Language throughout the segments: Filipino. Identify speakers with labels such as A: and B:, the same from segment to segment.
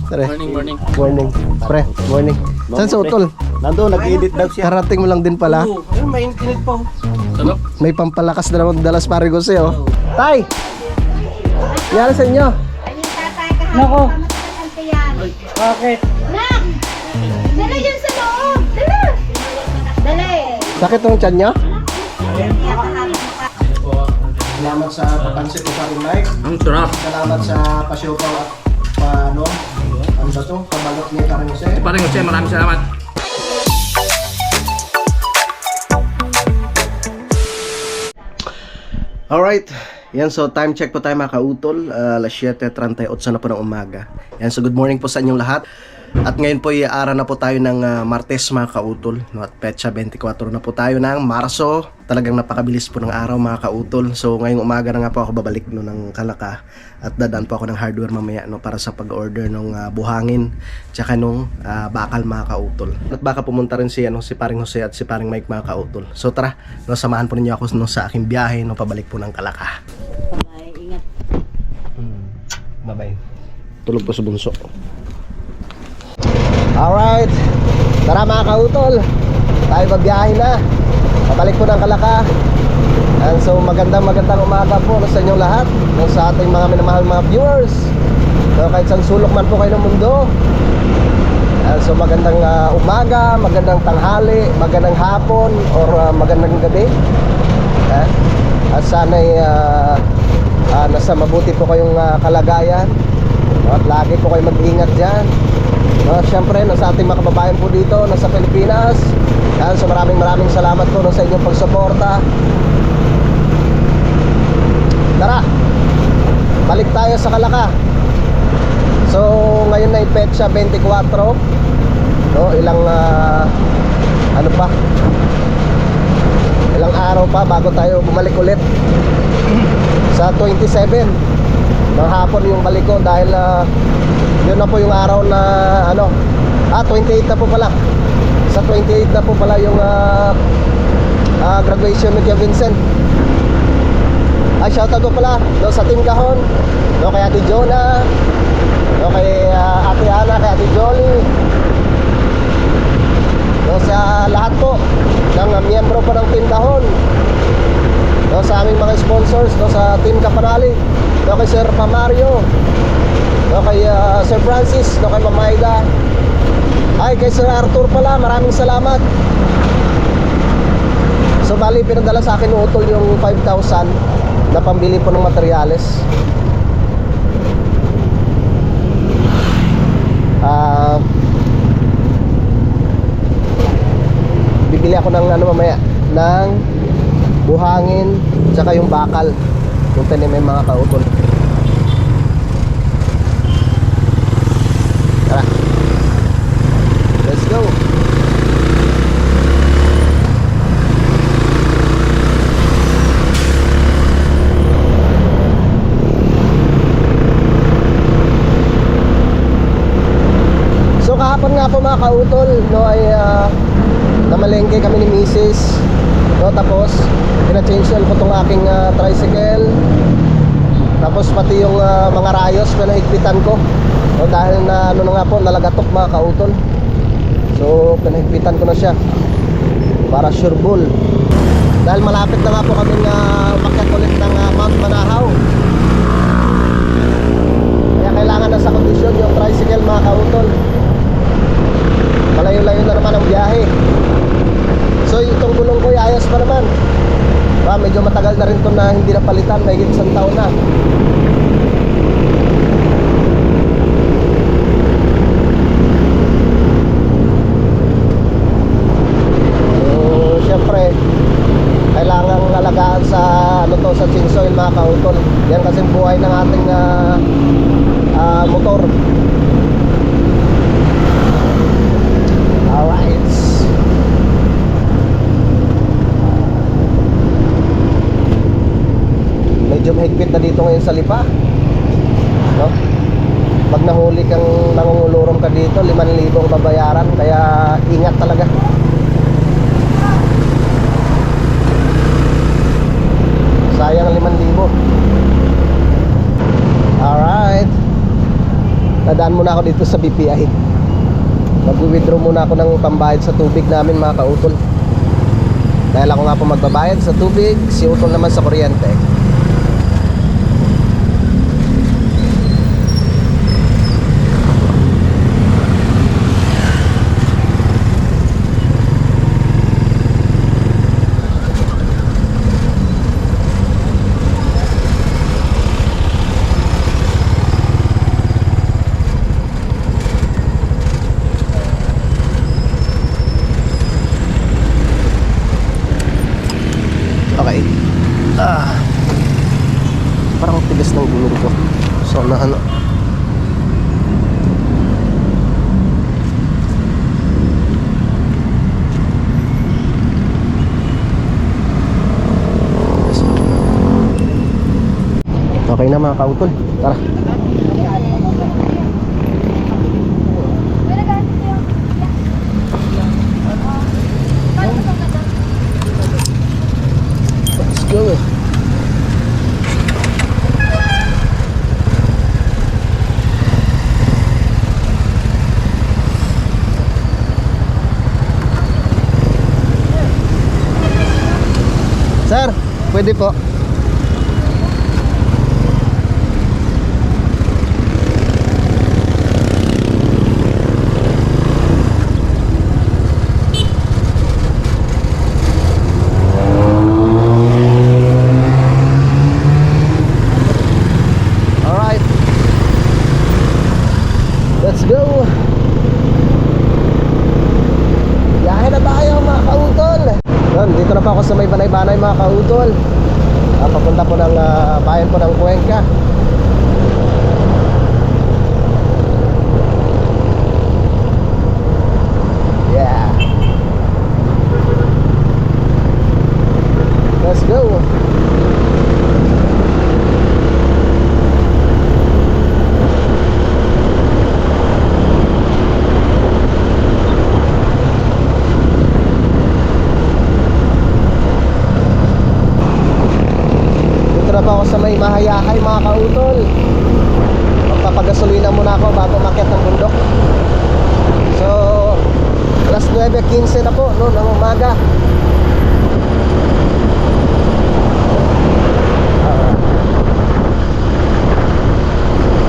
A: Tara.
B: Morning, morning.
A: Morning. Pre, morning. Saan sa utol?
C: Nandun, nag-edit daw siya.
A: Karating mo lang din pala.
B: Oo, may infinite pa. Sarap.
A: May pampalakas na naman dalas pare Jose, oh. Tay! Yara sa inyo.
D: Nako.
B: Bakit?
D: Nak! Dala yan sa loob! Dala! Dala eh!
A: Sakit ang tiyan nyo? Salamat sa papansit ko paring Mike.
B: Ang sarap.
A: Salamat sa pasyopaw at ano ba to? Pabalot ni paring Jose.
B: Paring Jose, maraming salamat.
A: Alright. Yan, so time check po tayo mga kautol. Alas 7:38 na po ng umaga. Yan, so good morning po sa inyong lahat. At ngayon po iaara na po tayo ng Martes mga kautol, no? At petsa 24 na po tayo ng Marso. Talagang napakabilis po ng araw mga kautol. So ngayong umaga na nga po ako babalik no, ng Kalaka. At dadaan po ako ng hardware mamaya no, para sa pag-order ng buhangin tsaka nung bakal mga kautol. At baka pumunta rin si, si paring Jose at si paring Mike mga kautol. So tara, no, samahan po ninyo ako no, sa aking biyahe no, pabalik po ng Kalaka.
D: Bye, ingat.
A: Bye-bye. Tulog po sa bunso. Alright, tara mga kautol, tayo babiyahe na. Pabalik po ng Kalaka. And so magandang umaga po sa inyong lahat, sa ating mga minamahal mga viewers. So kahit saan sulok man po kayo ng mundo. And so magandang umaga, magandang tanghali, magandang hapon, or magandang gabi. At sana'y nasa mabuti po kayong kalagayan. At lagi po kayo mag-ingat dyan. Siyempre, nasa ating mga kababayan po dito, nasa Pilipinas. Yan, so maraming salamat po sa inyong pagsuporta. Tara, balik tayo sa Kalaka. So, ngayon na petsa 24. No, ilang ilang araw pa bago tayo bumalik ulit sa 27 ng hapon yung balik ko dahil yun na po yung araw na 28 na po pala. Sa 28 na po pala yung graduation ni Kuya Vincent. Ay, shoutout ko pala no, sa Team Kahon, no, kay Ate Jonah, no, kay Ate Ana, kay Ate Jolly, no, sa lahat po ng miyembro po ng Team Kahon, no, sa aming mga sponsors, no, sa Team Kapanali, no, kay Sir Pamario, no, kay Sir Francis, no, kay Mamaida, ay kay Sir Arthur pala, maraming salamat. So bali pinadala sa akin utol yung 5,000 na pambili po ng materyales. Bibili ako ng mamaya ng buhangin tsaka yung bakal kung tanim may mga kautol. Tara, let's go. So kahapon nga po mga kautol, no, ay namalengke kami ni Mrs. No, tapos pina-change ko tong aking tricycle. Tapos pati yung mga rayos pinahigpitan ko. No, dahil na na nga po nalagatok mga kautol. So pinahigpitan ko na siya para sureball. Dahil malapit na nga po kaming umakyat ulit ng Mount Manahaw. Kaya kailangan na sa kondisyon yung tricycle mga kautol. Malayo-layo na naman ang biyahe. So itong gulong ko ayos pa naman. Medyo matagal na rin ito na hindi napalitan, may higit isang taon na. So syempre kailangang lalagaan sa sa chinsoil mga kautol. Yan kasi buhay ng ating motor. Alright. Medyo mahigpit na dito ngayon sa Lipa, no? Pag nahuli kang nangungulurom ka dito, 5,000 ang babayaran. Kaya ingat talaga. Sayang 5,000. Alright. Nadaan muna ako dito sa BPI. Mag-withdraw muna ako ng pambayad sa tubig namin mga kautol. Dahil ako nga po magbabayad sa tubig, si utol naman sa kuryente. Okay. Parang tigas ng gulong ko. So na ano. Okay na mga kautol. Tara. Let's go. Sir, pwede po. Alright. Let's go. Biyahe na tayo mga kautol. Yun, dito na po ako sa may Banay-Banay mga kautol. Papunta po ng bayan po ng Cuenca. Yeah. Let's go. Dito na po ako sa may Mahayahay mga kautol. Magpapagasolina muna ako bago umakyat ng bundok. So alas 9:15 na po no, ng umaga.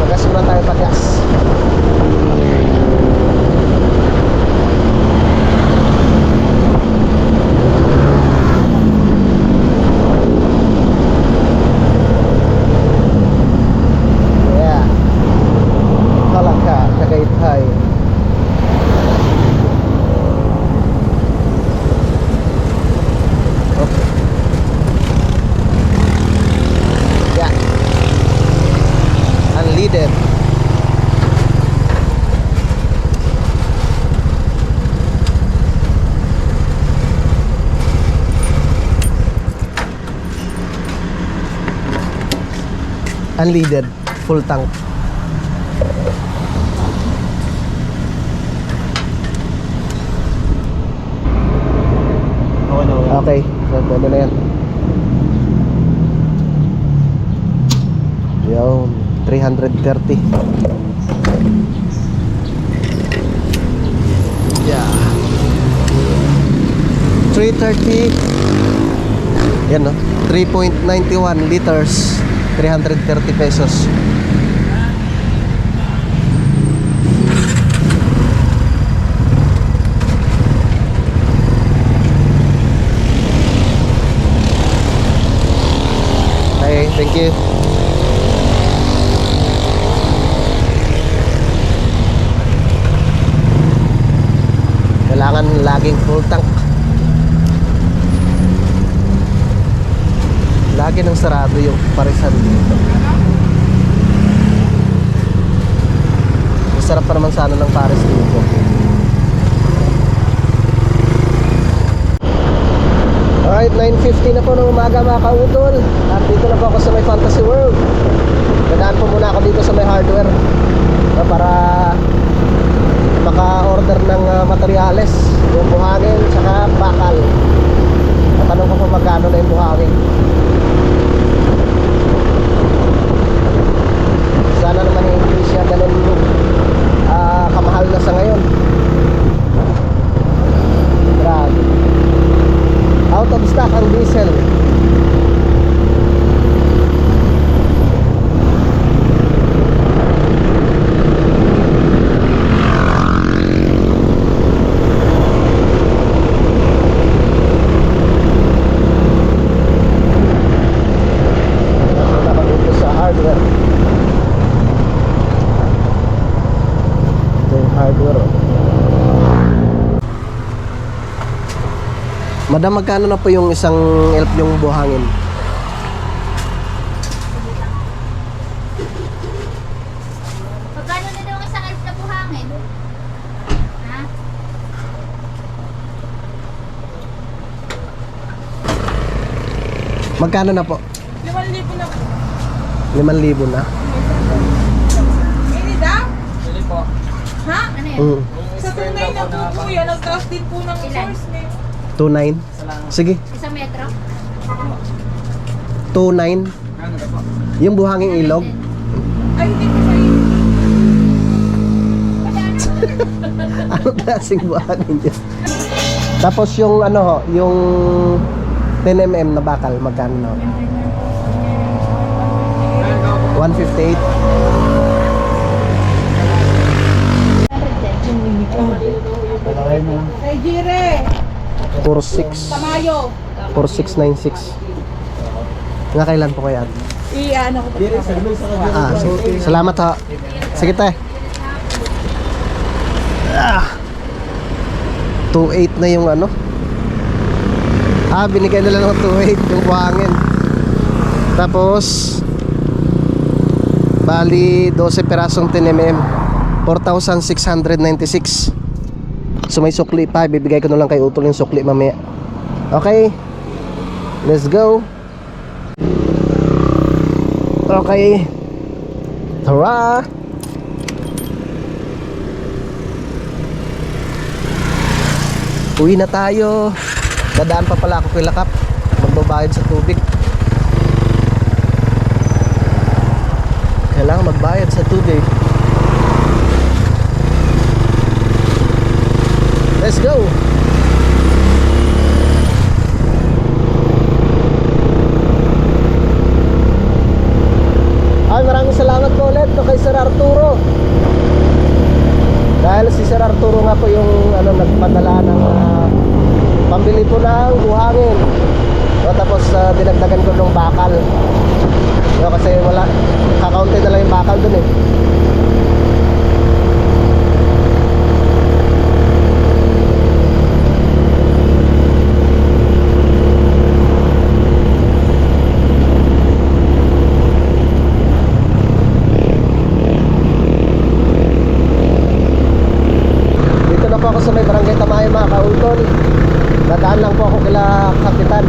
A: Magas muna tayo pagas. Yeah. Kalaka, Tagaytay. Okay. Yeah. Unleaded. Unleaded, full tank. Okay, pwede na yan. Yun, 330. Yeah. 330. Yan no, 3.91 liters, 330 pesos. Okay, thank you. Kailangan laging full tank. Lagi nang sarado yung parisan dito. Masarap pa naman sana ng pares dito. Alright, 9:50 na po ng umaga mga kautol. At dito na po ako sa may Fantasy World. Dadaan po muna ako dito sa may hardware para maka-order ng materyales, yung buhangin, saka bakal. Tatanong ko kung magkano na yung buhangin. Sana naman hindi siya ganun Hardware. Oh. Madam, magkano na po yung isang elf yung buhangin?
D: Pagkano na daw ang isang elf na buhangin? Ha?
A: Magkano na po?
C: 5,000 na po.
A: 5,000 na?
C: Hindi daw?
B: Sige po.
C: Ha?
D: Ano yun?
A: Mm.
C: Sa tunay na po po yan. Nagtaas din po ng
D: Ilan?
C: source name.
A: 2,900? Sige,
D: Isang metro?
A: 2,900.
B: Ano na po?
A: Yung buhanging ilog?
C: Ay, hindi po sa iyo.
A: Anong klaseng buhangin yun? Tapos yung ano ho, yung 10mm na bakal, magkano na? 158.
C: Kay Jire.
A: 46.
C: Tamayo.
A: 4696. Nga kailan po kaya?
C: I-ano ko po.
A: Salamat ha. Sige tayo. 2.8 na yung ano. Binigay nila ng 2.8 yung buhangin. Tapos bali 12 perasong 10mm, 4,696. So may sukli pa, bibigay ko na lang kay Utol yung sukli mamaya. Okay, let's go. Okay, tara. Uwi na tayo. Dadaan pa pala ako kay Lakap, magbabayad sa tubig. Kailangan magbayad sa tubig. Let's go. Ay, maraming salamat po ulit kay Sir Arturo. Dahil si Sir Arturo nga po yung nagpadala ng pambili po ng buhangin. Tapos dinagdagan ko ng bakal. Kasi wala, kakaunti na lang yung bakal dun eh. Dito na po ako sa may barangay Tamayo mga kautol. Dadaan lang po ako kila Kapitan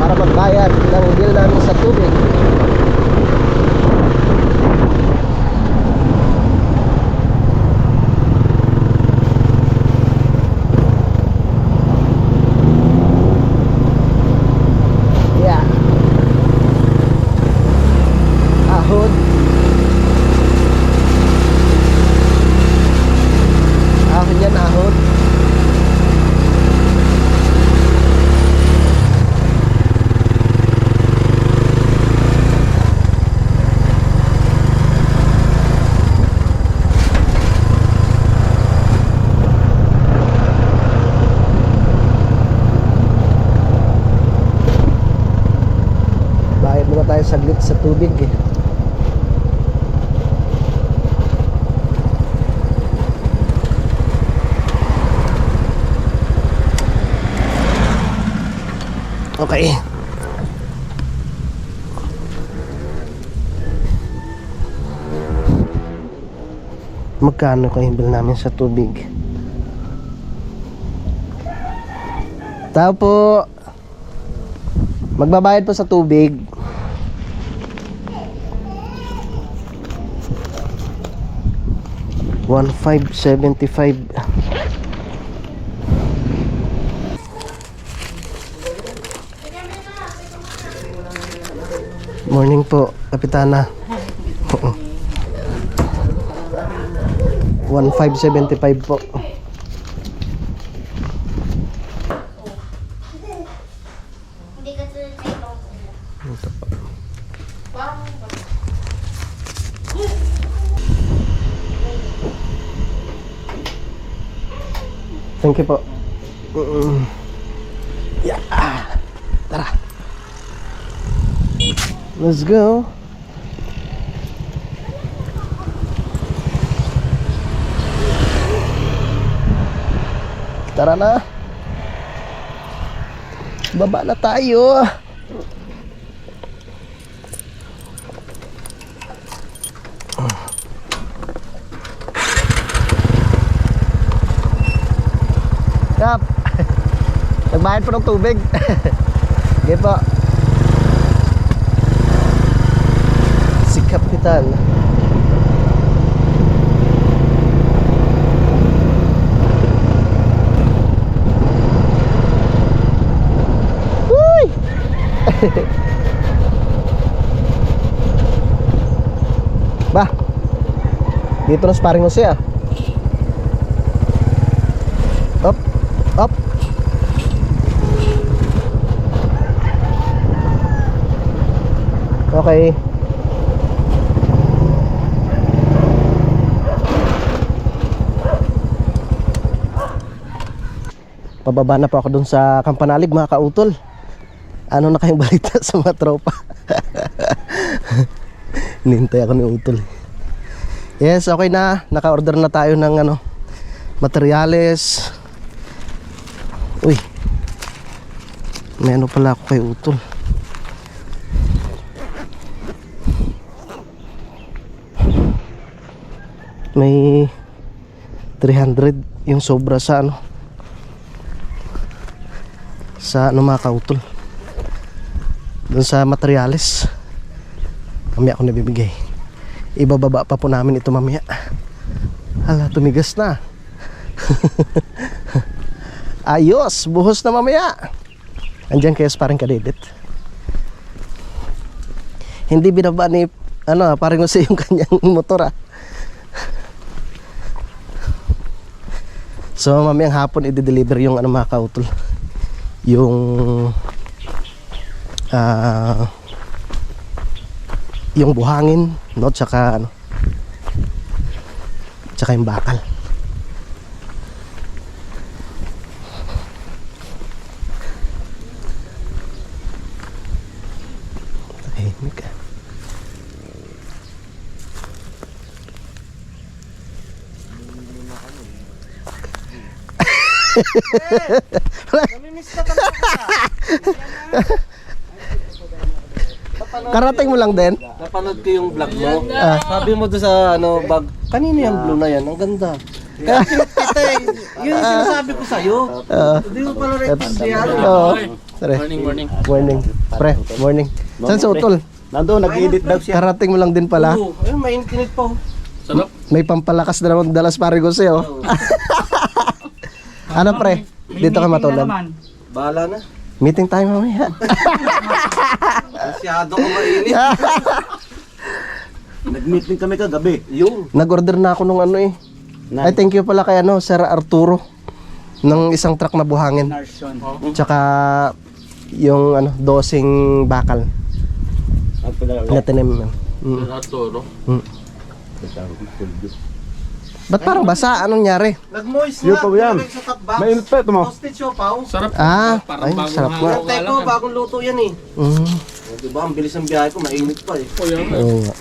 A: para magbayad ng bill namin sa tubig. Yeah. Ahod. Ahod yan, ahod. Bayad muna tayo saglit sa tubig eh. Okay. Magkano kayong bill namin sa tubig? Tao po. Magbabayad po sa tubig. $1,575. Morning po, Kapitana. 1,575 po.
D: Hindi ka tulad sa ibang.
A: Ito po. Thank you po. Yeah. Tara. Let's go. Tara na. Baba na tayo. Kap. Nagbayad po ng tubig. Okay po. Si Kapitan. Uy! Bah. Dito na sparring mo siya. Up. Up. Okay. Pababa na po ako dun sa Kampanalig mga kautol. Ano na kayong balita sa mga tropa? Nintay ako ni Utol. Yes, okay na. Naka-order na tayo ng ano, materyales. Uy. May ano pala ako kay Utol. May 300 yung sobra sa ano, mga kautol dun sa materyales. Mamaya ako nabibigay. Ibababa pa po namin ito mamaya. Hala, tumigas na. Ayos, buhos na mamaya. Andyan kayo parang kadedit. Hindi binaba ni ano, parang kasi yung kanyang motor ah. So mamayang hapon i-deliver yung ano mga kautol, yung buhangin, no, tsaka ano, tsaka yung bakal. Tahimik ah. Karating mo lang din?
B: Napanood ko yung vlog mo.
A: Sabi mo doon sa ano, bag. Kanino yung blue na yan? Ang ganda.
B: Kaya kita eh. Yun yung sinasabi ko sa'yo. Hindi mo pala retindihan.
A: Oo. Sorry.
B: Morning.
A: Morning. Pre, morning. Saan sa Utol?
E: Nandun, nag-edit daw siya.
A: Karating mo lang din pala.
B: Oo, ayun, maintinit pa. Sarap.
A: May pampalakas na naman dalas parigos sa'yo. Ano pre? Dito ka matulog.
B: Bahala na.
A: Meeting tayo mamaya.
B: Masyado ko mainit.
E: Nag-meeting kami kagabi.
B: Yung.
A: Nag-order na ako nung ano eh. Ay, thank you pala kay ano, Sir Arturo. Ng isang truck na buhangin. Tsaka yung ano, dosing bakal. Na tinim.
B: Arturo.
A: Ba't parang basa? Anong nyari?
B: Nag-moist
E: Yung
B: nga.
E: pa yan.
B: Sa top box.
E: Mainit pa ito mo.
B: Toasted siopaw. Sarap.
A: Ah,
B: Parang
A: ay,
B: bagong
A: sarap nga.
B: hawak
C: Tay ko, bagong luto yan eh.
B: Diba, ang bilis ng biyahe ko, mainit pa eh.
A: Oo nga.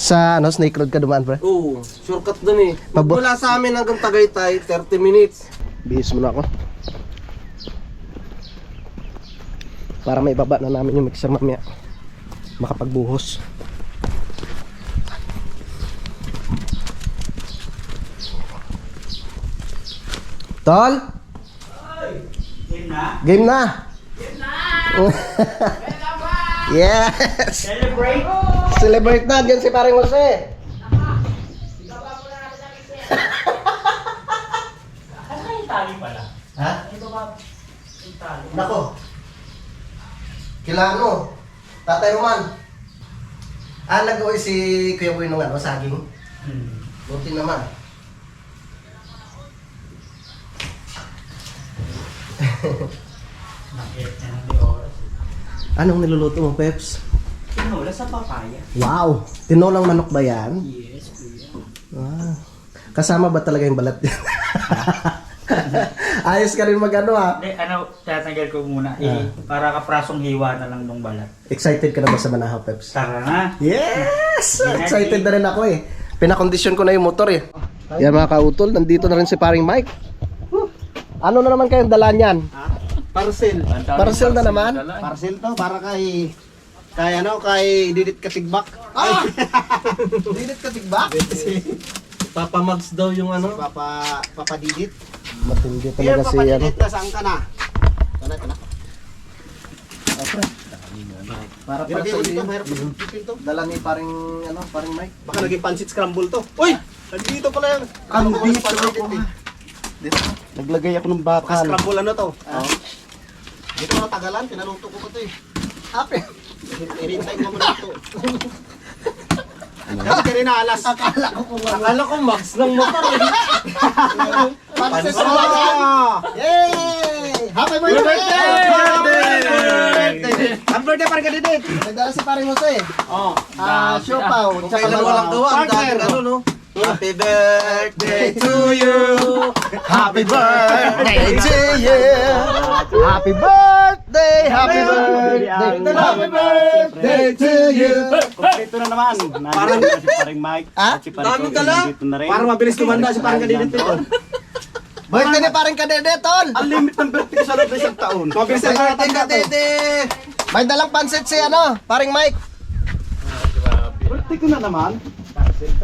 A: Sa ano, Snake Road ka dumaan, pre?
B: Oo, shortcut dun eh.
A: Mabo-
B: Mula sa amin hanggang Tagaytay, 30 minutes.
A: Bihis mo na ako. Para may baba na namin yung mixer mamaya. Makapagbuhos. Tol? Game na? Game na? Yes! Celebrate! Celebrate na! Diyan si Paring Jose! Ha? Nako! Kilano! Tatay Roman! Nag-uwi si Kuya Boy nung ano, saging? Buti naman. Anong niluluto mo, Peps?
F: Tinola sa papaya.
A: Wow! Tinolang manok ba yan?
F: Yes, kuya.
A: Wow. Kasama ba talaga yung balat yan? Ayos ka rin mag-ano ah.
F: Hindi, tatanggal ko muna. Para kaprasong hiwa na lang nung balat.
A: Excited ka na ba sa Manahaw, Peps?
F: Tara na.
A: Yes! Excited na rin ako eh. Pinakondisyon ko na yung motor eh. Yan mga kautol, nandito na rin si paring Mike. Ano na naman kayong dala niyan?
E: Parcel.
A: Parcel na naman?
E: Parcel to para kay Didit Katigbak.
A: Didit ka tigba?
B: Papa Mags daw yung ano.
E: Papa Didit.
A: Matindi
E: Here,
A: talaga si
E: Papa
A: ano.
E: Didit, nasaan ka na? Kana.
A: Para
E: Para
A: sa
E: dito,
A: iyo.
E: mahirap pipin to.
A: Dala ni paring paring Mike.
E: Baka naging pancit scramble to. Uy! Nandito pala yan.
A: Naglagay ako ng
E: Baka
A: bakal.
E: scramble ano to? Dito na tagalan, pinaluto ko pa to eh.
A: Ape.
E: Irintay mo muna ito. Kasi kaya rin naalas.
B: Akala ko Max ng motor eh.
A: Panses
E: Oh!
A: na. Yay! Happy birthday!
E: Happy birthday para ka Didit!
A: May dala si paring Jose.
E: Oh.
A: Siopaw. Tsaka
B: Kailan walang gawa, ang
E: Partner,
B: dami ano no.
E: Happy birthday to you.
A: Happy birthday to you. Happy birthday, happy birthday, happy birthday to you.
E: Kompleto na naman. Parang si paring Mike.
A: Ah?
E: Si paring
B: Dami ka lang.
E: dito na rin. Para mabilis tumanda si paring Didit ito.
A: Birthday ni paring Kadede, tol.
E: Ang limit ng birthday ko sa loob ng isang taon. Mabilis na
A: Birthday Kadede. May dalang pansit si paring Mike.
E: Birthday ko na naman.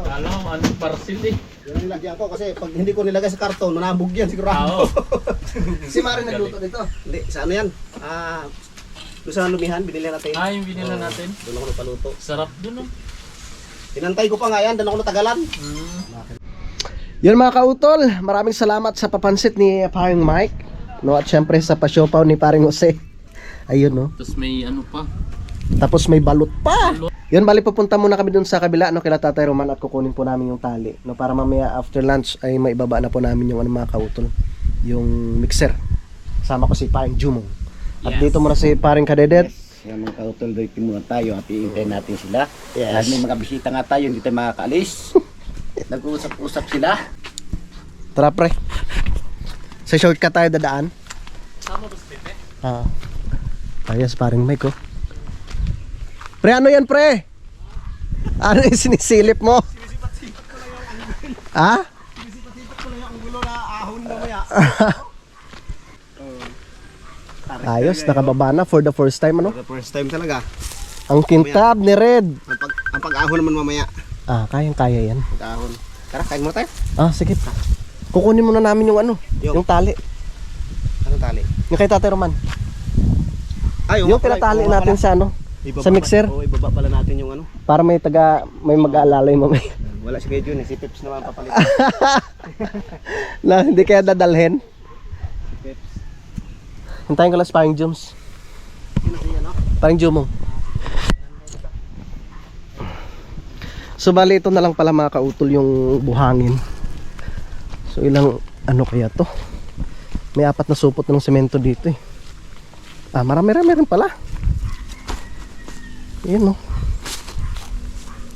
B: Alam mo, anong parcel eh.
E: Yan ang nilagyan ko kasi pag hindi ko nilagay sa karton, manabog yan sigurado.
A: Si Mari nagluto nito.
E: Hindi, sa ano yan? Doon sa lumihan, binili natin.
B: Yung binila natin.
E: Doon ako napaluto.
B: Sarap dun oh.
E: Tinantay ko pa nga yan, doon ako natagalan.
A: Yun mga kautol, maraming salamat sa papansit ni paring Mike. No, at syempre sa pasiopaw ni paring Jose. Ayun no.
B: Tapos may ano pa.
A: Tapos may balot pa. Yun, bali pupunta muna kami dun sa kabila kila Tatay Roman at kukunin po namin yung tali. No, para mamaya after lunch ay maibaba na po namin yung mga kautol. Yung mixer. Sama ko si paring Jumong. At dito muna si paring Kadedet.
E: Yan mga kautol, dito muna tayo at iintay natin sila.
A: Yes.
E: At may mga bisita nga tayo, hindi tayo makakaalis. Nag-uusap-usap sila.
A: Tara pre. Sa shortcut tayo dadaan.
B: Sama ba si Pepe?
A: Ayos paring Mike oh. Pre, ano yan pre? Ano yung sinisilip mo? Ha?
E: Sinisipat-sipat ko lang yung gulo na ahon mamaya.
A: Ayos, nakababa na for the first time ano?
E: The first time talaga.
A: Ang kintab ni Red.
E: Ang pag-ahon naman mamaya.
A: Kayang-kaya yan.
E: Pag-ahon. Tara, kain muna tayo.
A: Sige. Kukunin muna namin yung yung tali.
E: Anong tali?
A: Yung kay Tatay Roman.
E: Ay,
A: Yung pinatali natin sa sa mixer.
E: Oo, ibaba pala natin yung ano.
A: Para may mag-aalala yung mamaya.
E: Wala si Kuya Jun, si Pips naman papalit.
A: Na hindi kaya dadalhin. Hintayin ko lang sa paring Jums. Paring Jumong. So bali ito na lang pala mga kautol yung buhangin. So ilang kaya to? May 4 na supot ng semento dito eh. Marami rin pala. Yan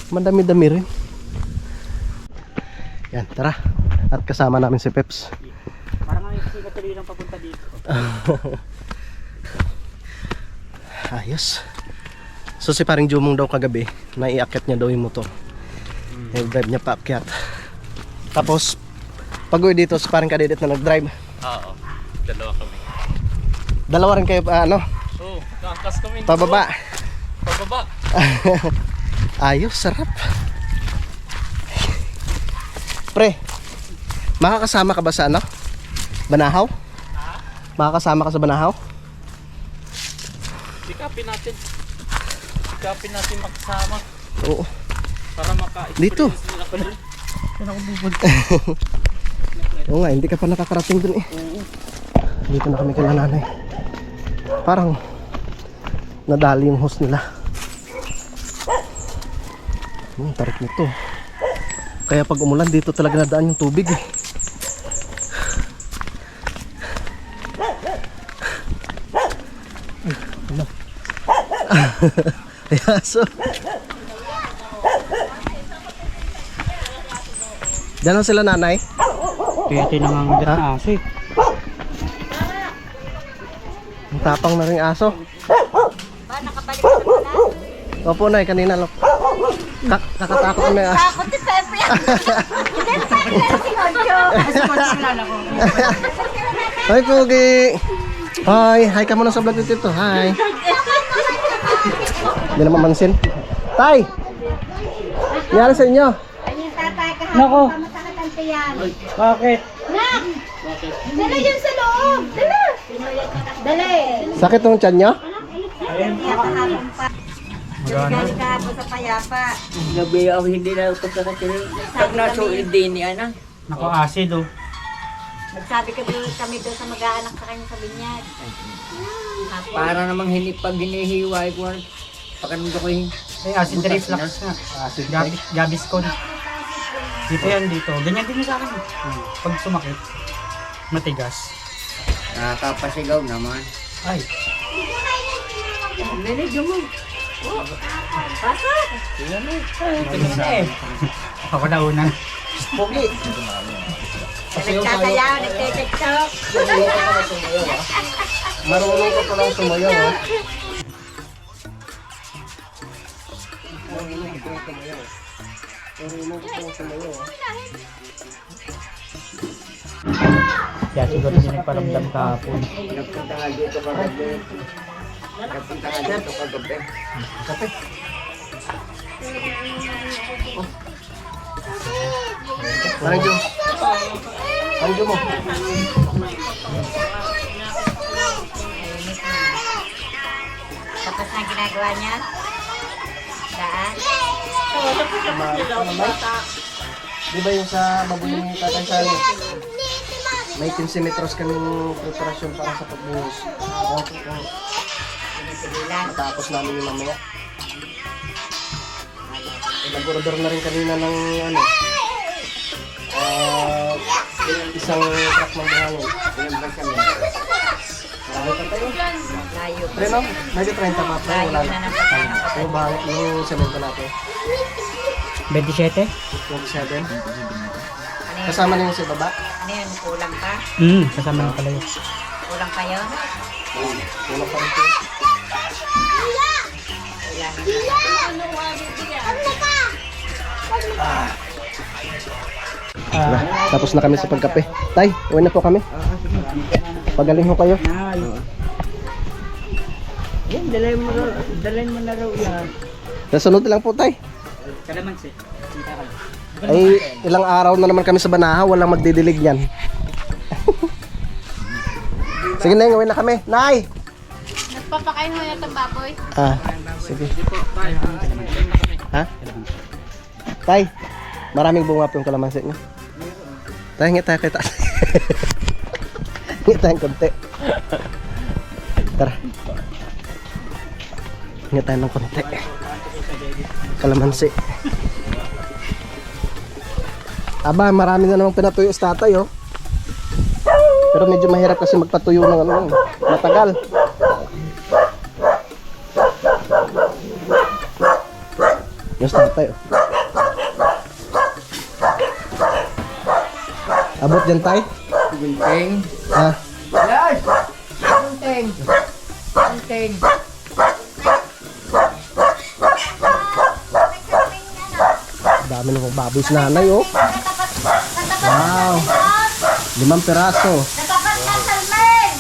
A: madami-dami rin. Yan, tara. At kasama namin si Peps.
F: Parang ang hindi ka tuloy lang papunta dito.
A: Ayos. So si paring Jumong daw kagabi, naiakyat niya daw yung motor. I-drive niya paakyat. Tapos pag-uwi dito si paring Kadedet na nag-drive.
B: Oo. Dalawa kami.
A: Dalawa rin kayo
B: Oo, kakas kami.
A: pababa.
B: Pababa.
A: Ayos, sarap. Pre, makakasama ka ba sa Banahaw? Makakasama ka sa Banahaw?
B: Sikapin natin. Sikapin natin makasama.
A: Oo.
B: Para maka-experience
A: Dito.
B: din ako dun.
A: Oo nga, hindi ka pa nakakarating dun eh. Dito na kami kay nanay. Parang nadali yung host nila. Tarik nito. Kaya pag umulan dito talaga nadaan yung tubig eh. Ayaso. Diyan lang sila nanay.
F: Kaya tinangangagat na aso eh.
A: Ang tapang na rin aso.
D: Ba, nakabalik ka na?
A: Opo nay, kanina lang. Kakatakot na yung aso.
D: Takot si Pepe. Hindi na tayo kilala si Honjo.
F: Kasi pala kilala ko.
A: Hi, Pogi! Hi ka muna sa vlog nito. Hi! Hindi naman mansin. Tay! Nangyari sa inyo?
D: Ayun, tatay, kahapon
B: Nako.
D: pa masakit ang tiyan.
B: Bakit?
D: Nak! Dala yun sa loob! Dala! Dala eh.
A: Sakit ng tiyan nyo?
D: Kaya kahapon pa. Galing kahapon sa payapa.
G: Gabi ako hindi na pagkakatiri. Pag nasulit din ni Ana.
F: Nako, acid oh.
D: Nagsabi kami doon sa mag-aanak sa kanya sa binyag.
G: Para namang pag hinihiway ko, pakanamdo ko yung
F: Ay, acid reflux nga. Gaviscon. Dito yan, dito. Ganyan din sa akin. Pag sumakit, matigas.
G: nakakapasigaw naman.
F: Ay,
G: Medyo mo.
F: ako na una.
A: Pogi!
D: Nagsasayaw, nagtitiktok.
A: Marunong ka palang sumayaw, ha?
F: Kaya siguro hindi nagparamdam kahapon.
G: Nagpunta nga dito kagabi. Nagpunta nga dito kagabi.
A: Parang Diyo. Parang Diyo mo.
D: Tapos na ginagawa niya. Daan.
A: Di ba yung sa baboy ni Tatay Sally? May 15 metros kaming preparasyon para sa pagbuhos. Matapos namin yung mamaya. Nag-order na rin kanina ng ano, isang truck ng buhangin. Marami pa tayo.
D: Layo.
A: Pre no? Medyo 30 pa pre. Wala
D: Layo na
A: na.
D: ng pagkakapatid.
A: Yung buhangin, yung semento natin.
F: 27?
A: 27. Kasama na yung sa baba.
D: Ano yun? Kulang pa?
F: Kasama na pala yun.
D: Kulang pa yun?
A: Wala pa rin po. Tapos na kami sa pagkape. Tay, uwi na po kami. Pagaling ho kayo.
G: Yan, dalhin mo na raw yan.
A: Nasunod lang po, tay.
F: Kalamansi.
A: Ay, ilang araw na naman kami sa Banahaw, walang magdidilig niyan. Sige na, uwi na kami. Nay!
D: Nagpapakain mo na itong baboy?
A: Ah, sige. Ha? Tay, maraming bunga po yung kalamansi niyo. Tay, hingi tayo kita. Hingi tayong konti. Tara. Hingi tayo ng konti. Kalamansi. Aba, marami na namang pinatuyo sa tatay, oh. Pero medyo mahirap kasi magpatuyo ng ano, matagal. Yung sa tatay, oh. Abot dyan, tay?
G: Gunting.
A: Ha?
G: Yes! Gunting. Gunting.
A: Dami ng baboy sa nanay, oh. Wow. 5 peraso.
D: Natapat na salmen!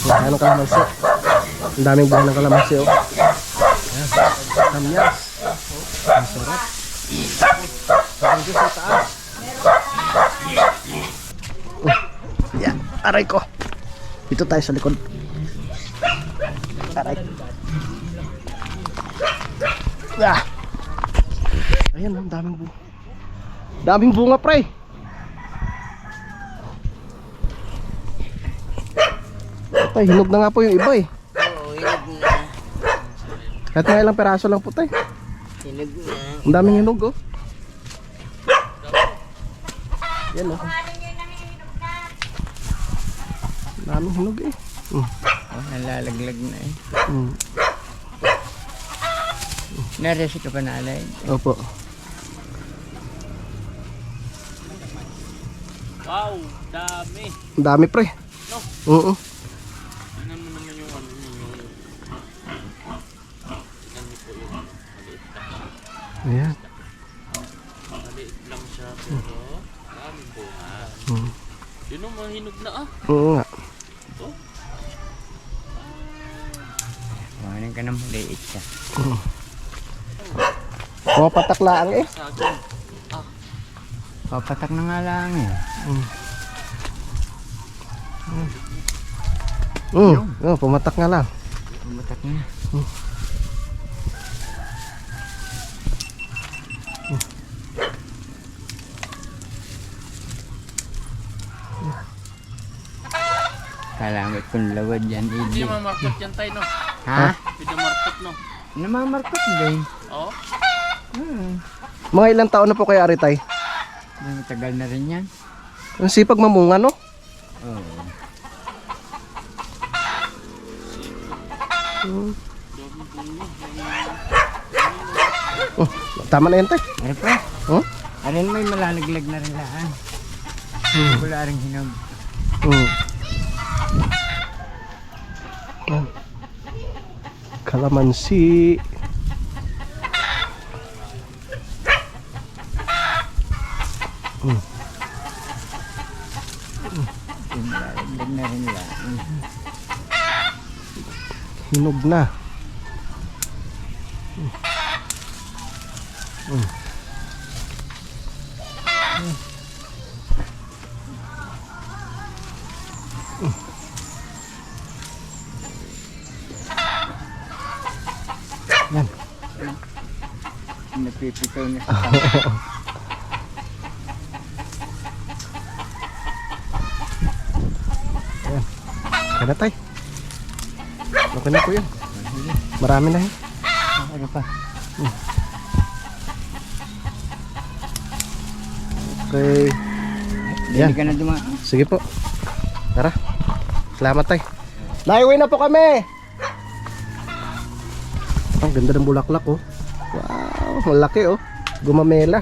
A: Ayan ang kalamansi. Ang daming buhay ng kalamansi, oh. Ayan. Kamyas. Ang sarap. Ang Diyos sa taas. Yan. Aray ko. Dito tayo sa likod. Aray. Ah. Ayan, ang daming bunga. Daming bunga, pre. Tay, hinog na nga po yung iba eh.
G: Oo, hinog na.
A: Kahit mga ilang peraso lang po tay.
G: Hinog na.
A: Ang daming hinog oh. Yan oh. Ang daming hinog eh.
G: Nalalaglag na eh.
A: Mm.
G: Naresi ka pa nalay.
A: Opo.
F: Wow, dami.
A: Ang dami pre. Oo.
F: Tingnan mo naman yung ano yung
A: Ayan.
F: maliit lang siya pero
H: daming bunga.
A: Hmm.
H: Yun ang mahinog na ah.
A: Oo nga.
G: Kuhanin ka ng maliit siya.
A: Pumapatak lang eh.
H: Saging.
G: Papatak na nga lang eh.
A: Pumatak nga lang.
G: Papatak na. Kalamat kong lawad yan,
H: Hindi
G: Idi.
H: mamarkot yan tayo no.
G: Ha?
H: Hindi markot no.
G: Namamarkot din.
H: Oo.
A: Mga ilang taon na po kaya Aritay?
G: Matagal na rin yan.
A: Ang sipag mamunga no?
G: Oo.
A: Tama na yan tay.
G: Ano pa?
A: Oh?
G: Arin may malalaglag na rin laan. Wala rin hinog.
A: Kalamansi.
G: Malalaglag na rin laan.
A: Hinog na. Yan.
G: Napipitaw na sa tao.
A: Kaya tay. Okay na po yun. Marami na yun.
G: Ano pa?
A: Okay. Yan.
G: Hindi ka na dumaan.
A: Sige po. Tara. Salamat tay. Naiuwi na po kami. Ang ganda ng bulaklak oh. Wow, malaki oh. Gumamela.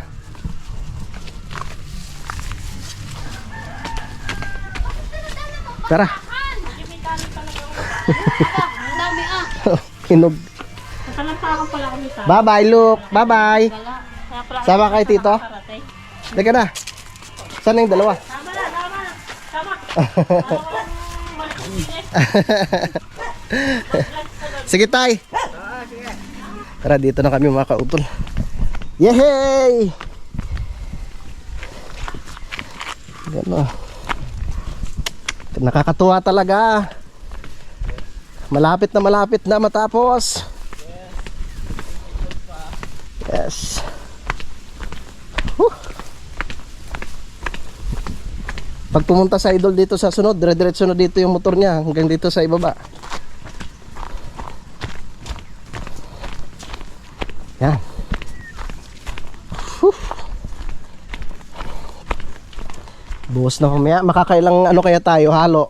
A: Tara.
D: Ang dami ah.
A: Hinog. Bye bye Luke. Bye bye. Sama kay Tito. Teka na. Saan yung dalawa? Sige tay. Tara dito na kami mga kautol. Yehey! Gano. Nakakatuwa talaga. Malapit na matapos. Yes. Pag pumunta sa idol dito sa sunod, dire-diretso na dito yung motor niya hanggang dito sa ibaba. Yan. Buhos na kumaya. Makakailang ano kaya tayo? Halo.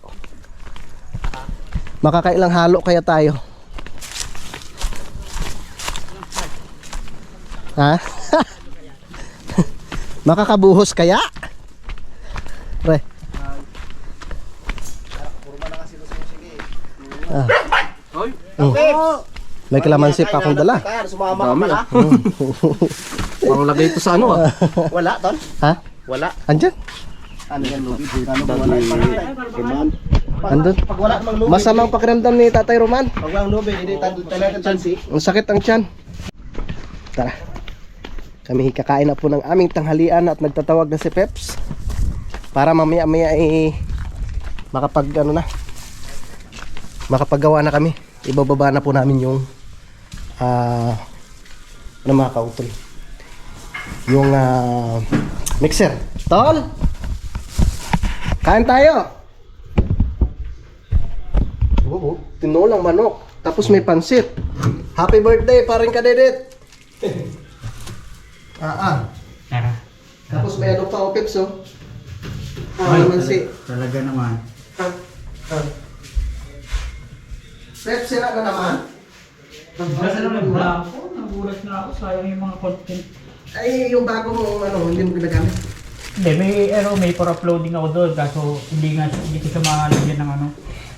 A: Makakailang halo kaya tayo? Ha? Makakabuhos kaya? Pre. Ah. May kalamansi pa akong dala.
B: Dami ah. Pang lagay ito sa ano ah.
A: Wala, Ton? Ha?
B: Wala.
A: Andyan?
B: Ano yan, Lubi? Ano
A: Andun?
B: pag wala namang Lubi.
A: Masamang pakiramdam ni Tatay Roman.
B: Pag walang Lubi, hindi talaga chansi.
A: Ang sakit ang tiyan. Tara. Kami kakain na po ng aming tanghalian at nagtatawag na si Peps. Para mamaya-maya makapag ano na. Makapagawa na kami. Ibababa na po namin yung ano mga kautol. Yung mixer. Tol! Kain tayo! Oo, tinolang manok. Tapos may pansit. Happy birthday, paring kadedit!
F: Tara.
A: Tapos may ano pa o Peps oh. Kalamansi.
F: Talaga naman.
A: Peps, sira na naman.
F: Kasi naman wala ako. Nagulat na ako. Sayang yung mga content.
A: Ay, yung bago mo ano, hindi mo ginagamit.
F: Hindi, may for uploading ako doon. Kaso hindi ko siya makalagyan ng ano,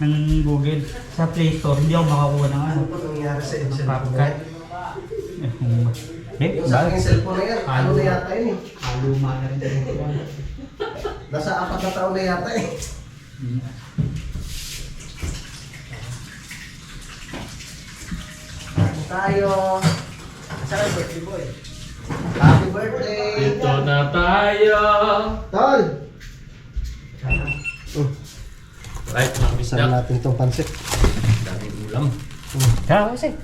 F: ng Google. Sa Play Store, hindi ako makakuha ng ano.
A: Ano pa nangyari sa edge?
F: CapCut.
A: Yung sa aking cellphone na yan, ano na yata yun eh.
F: Luma na rin.
A: Nasa 4 na taon na yata eh. Tayo. Saan ang birthday boy? Happy birthday!
H: Ito na tayo.
A: Tol!
H: Right, mga
A: Saan
H: bisdak.
A: natin itong pansit?
H: Daming ulam.
F: Kaya kasi.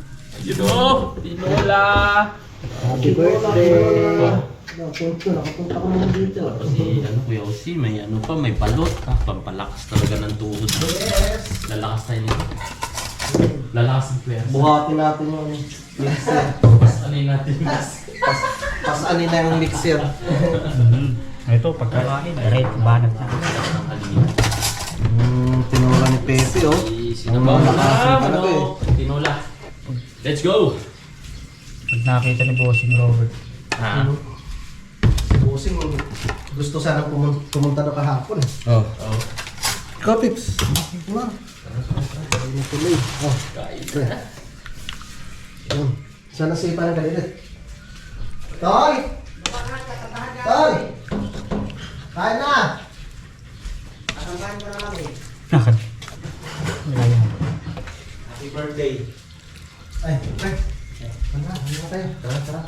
H: Yun o, tinola.
A: Happy birthday! Nakapunta ko naman dito.
H: Tapos Kuya Osi, may may balot. Pampalakas talaga ng tuhod to.
A: Yes!
H: Lalakas tayo nito. Lalakas ang pwersa.
A: Buhatin natin yung mixer.
H: Pasanin natin.
A: Pasanin na yung mixer.
F: Ito, pagkakain. Right, banat na.
H: Ang halina.
A: Tinula ni Pepe oh.
H: Sinabaw na
A: Lakasan talaga eh.
H: Tinola. Let's go!
F: Pag nakita ni Bossing Robert.
H: Ah.
A: Busing, gusto sana pumunta na kahapon eh.
H: Oh.
A: Ikaw, Pips. Wala. Ayun tuloy. Oh, pre. Ayun. Sana si parang galit. Toy! Toy! Kain na! Kain mo na kami.
F: Nakad. Wala yan.
A: Happy birthday. Ay, pre. Ano tayo? Tara.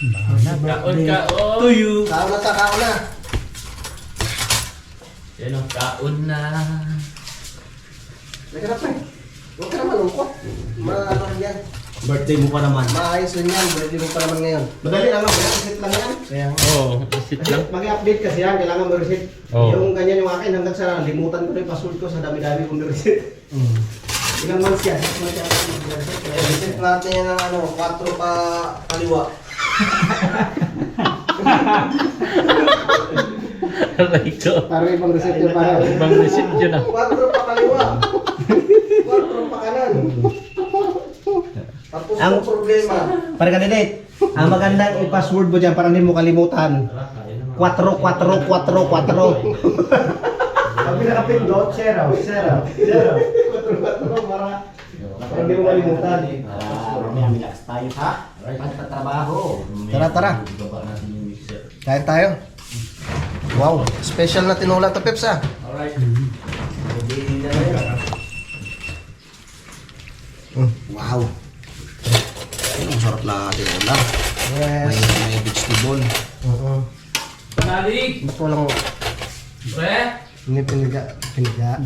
H: Kaon, kaon.
F: Tuyo.
A: Kaon na.
H: Yan o, kaon na.
A: Nagkara pre. Huwag ka naman lungkot. Ano yan?
B: Birthday mo pa naman.
A: Maayos din yan. Birthday mo pa naman ngayon. Madali lang ako. Reset lang yan. Kaya
H: Oo, sit lang.
A: mag-update kasi yan. Kailangan mag-reset.
H: Oo.
A: Yung ganyan yung akin hanggang sa limutan ko na yung password ko sa dami-dami kong reset. Ilang months yan? 6 months yan. Reset natin yan ng 4 pa kaliwa.
H: Aray ko.
A: Para ibang reset yun para.
H: Ibang receipt yun ah.
A: 4 pa kaliwa. 4 pa kanan. Tapos ang problema.
B: Para kandidat, ang magandang i-password mo dyan para hindi mo kalimutan. 4.
A: Ang pinaka-pindot, 0. 4 para hindi mo malimutan.
B: Relax tayo ha. Pagtatrabaho.
A: Tara. Kain tayo. Wow, special na tinola to, Peps ah.
H: Alright.
B: Wow. Ang sarap na tinola.
A: Yes.
B: May vegetable.
H: Panalik!
A: Ba't walang
H: Pre!
A: hindi piniga?
H: Yes!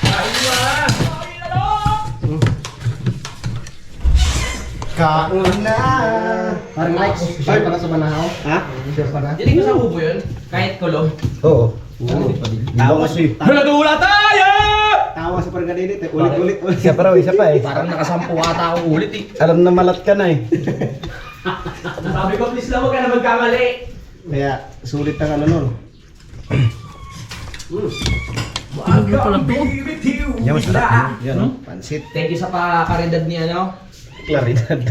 H: Kain mo ah!
A: Kaon na! Parang likes. Share para sa manahaw.
B: Ha?
A: Share para.
H: Dinig ko sa ubo yun? Kahit kulong?
A: Oo.
B: Tawa si.
H: Dula tayo!
B: Tawa si parang kandidat. Ulit.
A: Isa pa eh.
H: Parang nakasampu ata ako ulit eh.
A: Alam na malat ka na eh.
H: Sabi ko, please lang huwag ka na magkamali.
A: Kaya sulit ang ano nun.
H: Ano pala to?
A: Yan, masarap. Yan, no? Pansit.
H: Thank you sa pakaridad ni ano.
A: Claridad.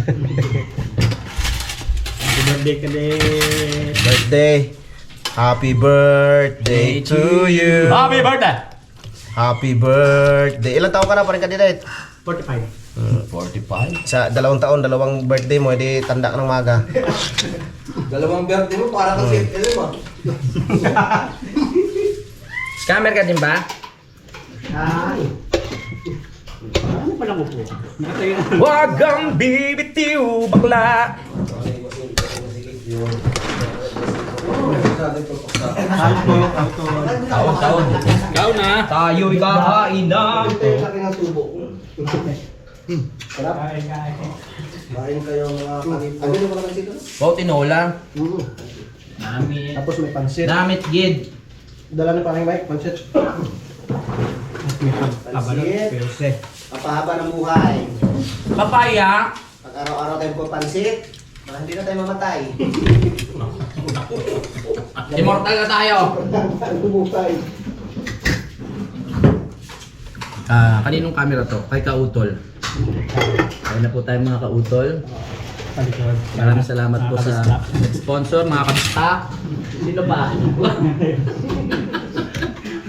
F: Happy birthday ka din.
A: Birthday. Happy birthday to you.
H: Happy birthday!
A: Happy birthday. Ilang taon ka na parang kandidat?
F: 45.
H: 45?
A: Sa 2 taon, 2 birthday mo, edi tanda ka ng maga.
B: 2 birthday mo para kang safety mo.
H: Scammer ka din ba?
F: Ano pa lang upo? Nakatayo na.
H: Wag kang bibitiw, bakla! Taon. Ikaw na. Tayo'y kakain na.
A: Ito yung laki ng tubo. Sarap.
F: Kain.
A: Kain kayo mga kanito. Ano yung mga kanito?
H: Wow, tinola.
F: Damit.
A: Tapos may pansit.
H: Damit, gid.
A: Dala na parang Mike, pansit.
F: Abalot. Pelse.
A: Kapahaba ng buhay.
H: Papaya.
A: Pag araw-araw tayo po pansit, baka hindi na tayo mamatay.
H: Immortal na tayo.
A: Ang buhay.
H: Kaninong camera to? Kay Kautol. Kaya na po tayo mga Kautol.
F: Palikod.
H: Maraming salamat po sa sponsor, mga kabista. Sino ba?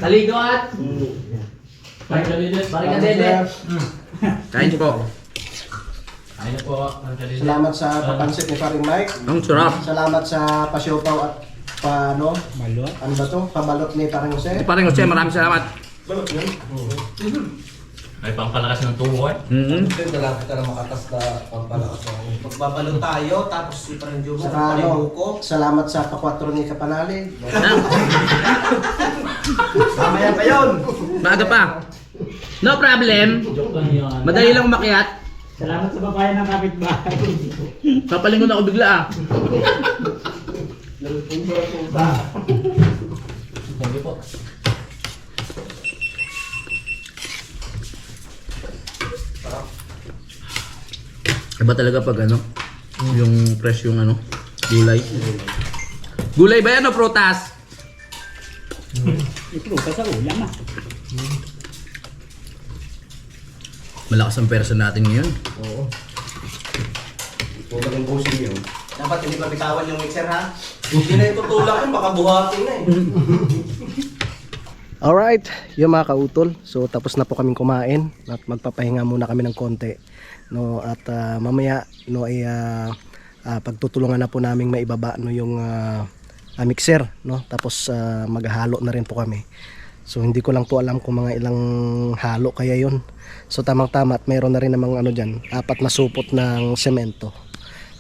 H: Taligot! Balik ka dede. Kain po. Kain po.
A: Salamat sa papansit ni paring Mike.
H: Ang sarap.
A: Salamat sa pasiopaw at Paano?
F: Balot.
A: Ano ba to? Pabalot ni Parang Jose?
H: Paring Jose, maraming salamat.
B: Ay, pampalakas ng tubo eh.
A: Dala kita na makatas na pampalakas.
B: Magbabalo tayo, tapos si Parang Jomo,
A: Saka ano, salamat sa pa-4 ni Kapanalig. Mamaya pa yun!
H: Maaga pa. No problem. Madali lang umakyat.
F: Salamat sa babayan ng kapitbahay.
H: Papalingon ako bigla ah.
B: Thank you po.
H: Iba talaga pag ano, yung fresh yung ano, gulay. Gulay ba yan o prutas?
F: Iprutas sa ulam ah.
H: Malakas ang person natin ngayon.
A: Oo. Huwag maging busing yun.
B: Dapat hindi pa bitawan yung mixer ha. Hindi na itutulak yun, baka buhatin na eh.
A: Alright, yung mga kautol. So tapos na po kaming kumain at magpapahinga muna kami ng konti. No, at mamaya no ay pagtutulungan na po naming maibaba no yung mixer, no. Tapos maghalo na rin po kami. So hindi ko lang po alam kung mga ilang halo kaya yun. So tamang-tama at mayroon na rin namang ano diyan, 4 na supot ng semento.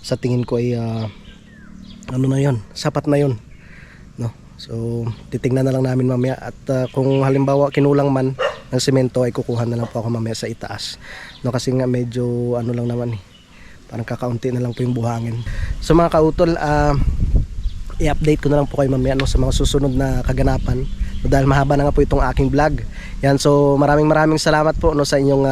A: Sa tingin ko ay ano na yun, sapat na yun. No. So titingnan na lang namin mamaya at kung halimbawa kinulang man ng semento ay kukuha na lang po ako mamaya sa itaas. No, kasi nga medyo ano lang naman eh. Parang kakaunti na lang po yung buhangin. So mga kautol, i-update ko na lang po kayo mamaya no, sa mga susunod na kaganapan. No, dahil mahaba na nga po itong aking vlog. Yan, so maraming salamat po no, sa inyong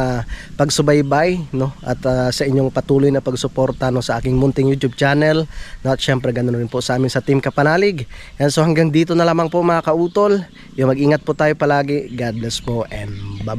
A: pagsubaybay no, at sa inyong patuloy na pagsuporta no, sa aking munting YouTube channel. No, at syempre ganoon rin po sa amin sa Team Kapanalig. Yan, so hanggang dito na lamang po mga kautol. Yung mag-ingat po tayo palagi. God bless po and bye.